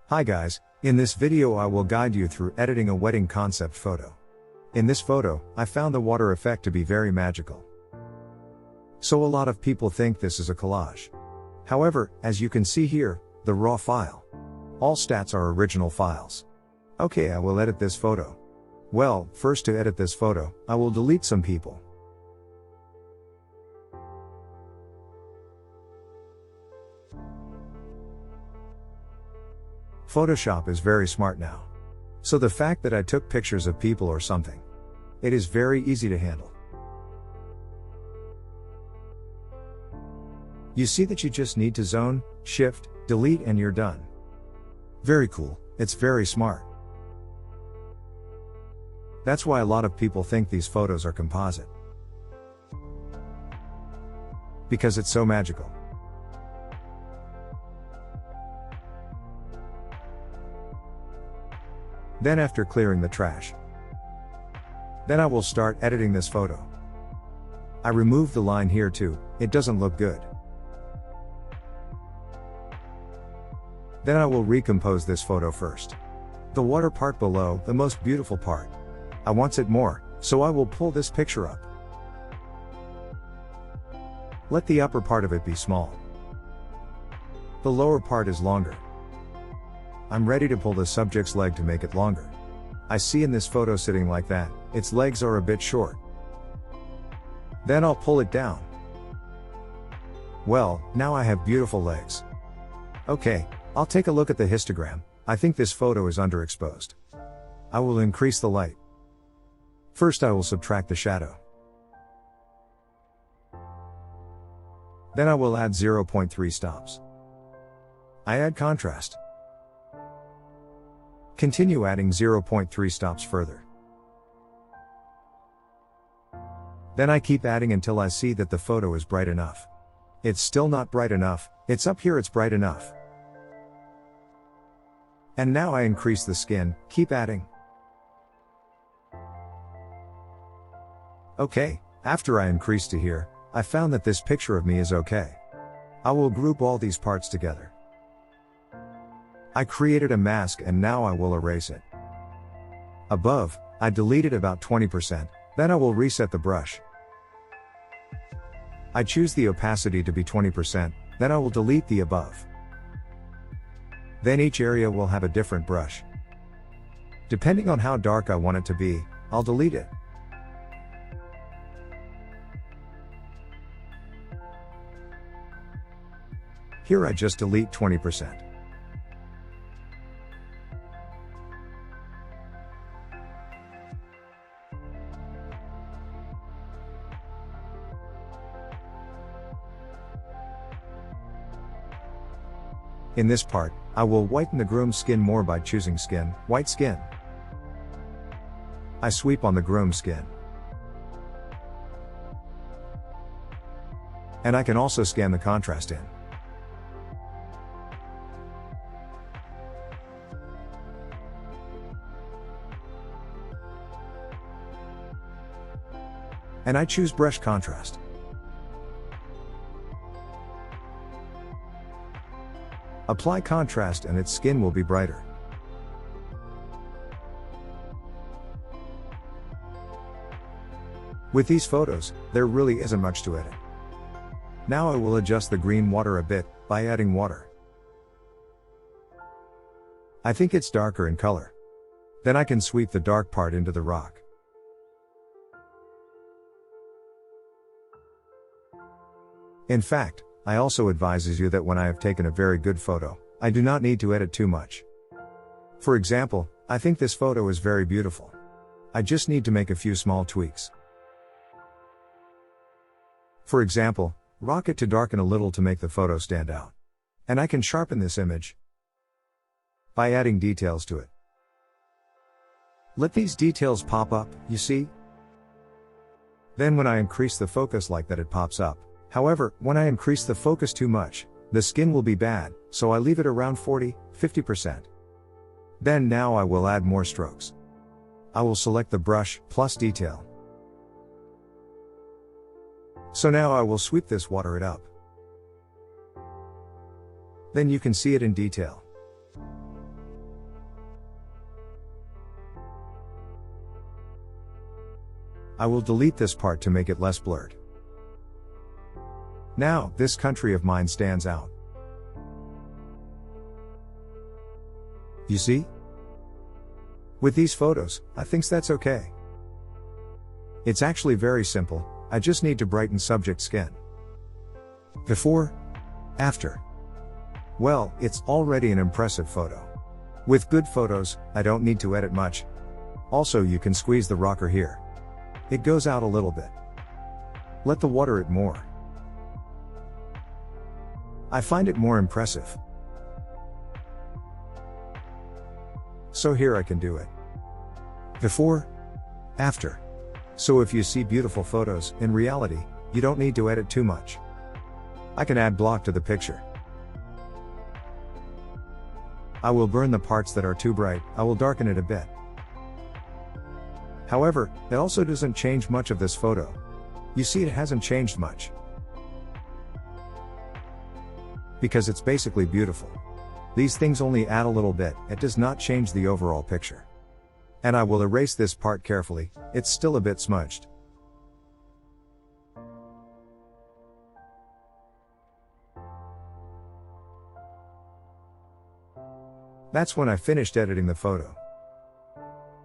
Hi guys, in this video I will guide you through editing a wedding concept photo. In this photo, I found the water effect to be very magical. So a lot of people think this is a collage. However, as you can see here, the raw file. All stats are original files. Okay, I will edit this photo. Well, first to edit this photo, I will delete some people. Photoshop is very smart now. So the fact that I took pictures of people or something, it is very easy to handle. You see that you just need to zone, shift, delete and you're done. Very cool, it's very smart. That's why a lot of people think these photos are composite. Because it's so magical. Then after clearing the trash, then I will start editing this photo. I removed the line here too, it doesn't look good. Then I will recompose this photo first. The water part below, the most beautiful part. I want it more, so I will pull this picture up. Let the upper part of it be small. The lower part is longer. I'm ready to pull the subject's leg to make it longer. I see in this photo sitting like that, its legs are a bit short. Then I'll pull it down. Well, now I have beautiful legs. Okay, I'll take a look at the histogram. I think this photo is underexposed. I will increase the light. First I will subtract the shadow. Then I will add 0.3 stops. I add contrast. Continue adding 0.3 stops further. Then I keep adding until I see that the photo is bright enough. It's still not bright enough, it's up here, it's bright enough. And now I increase the skin, keep adding. Okay, after I increase to here, I found that this picture of me is okay. I will group all these parts together. I created a mask and now I will erase it. Above, I deleted about 20%, then I will reset the brush. I choose the opacity to be 20%, then I will delete the above. Then each area will have a different brush. Depending on how dark I want it to be, I'll delete it. Here I just delete 20%. In this part, I will whiten the groom's skin more by choosing skin, white skin. I sweep on the groom's skin. And I can also scan the contrast in. And I choose brush contrast. Apply contrast and its skin will be brighter. With these photos, there really isn't much to edit. Now I will adjust the green water a bit, by adding water. I think it's darker in color. Then I can sweep the dark part into the rock. In fact, I also advises you that when I have taken a very good photo, I do not need to edit too much. For example, I think this photo is very beautiful. I just need to make a few small tweaks. For example, rock it to darken a little to make the photo stand out. And I can sharpen this image by adding details to it. Let these details pop up, you see? Then when I increase the focus like that, it pops up. However, when I increase the focus too much, the skin will be bad, so I leave it around 40–50%. Then now I will add more strokes. I will select the brush, plus detail. So now I will sweep this, water it up. Then you can see it in detail. I will delete this part to make it less blurred. Now, this country of mine stands out. You see? With these photos, I think that's okay. It's actually very simple, I just need to brighten subject skin. Before, after. Well, it's already an impressive photo. With good photos, I don't need to edit much. Also, you can squeeze the rocker here. It goes out a little bit. Let the water it more. I find it more impressive. So here I can do it. Before, after. So if you see beautiful photos, in reality, you don't need to edit too much. I can add block to the picture. I will burn the parts that are too bright, I will darken it a bit. However, it also doesn't change much of this photo. You see, it hasn't changed much. Because it's basically beautiful. These things only add a little bit, it does not change the overall picture. And I will erase this part carefully, it's still a bit smudged. That's when I finished editing the photo.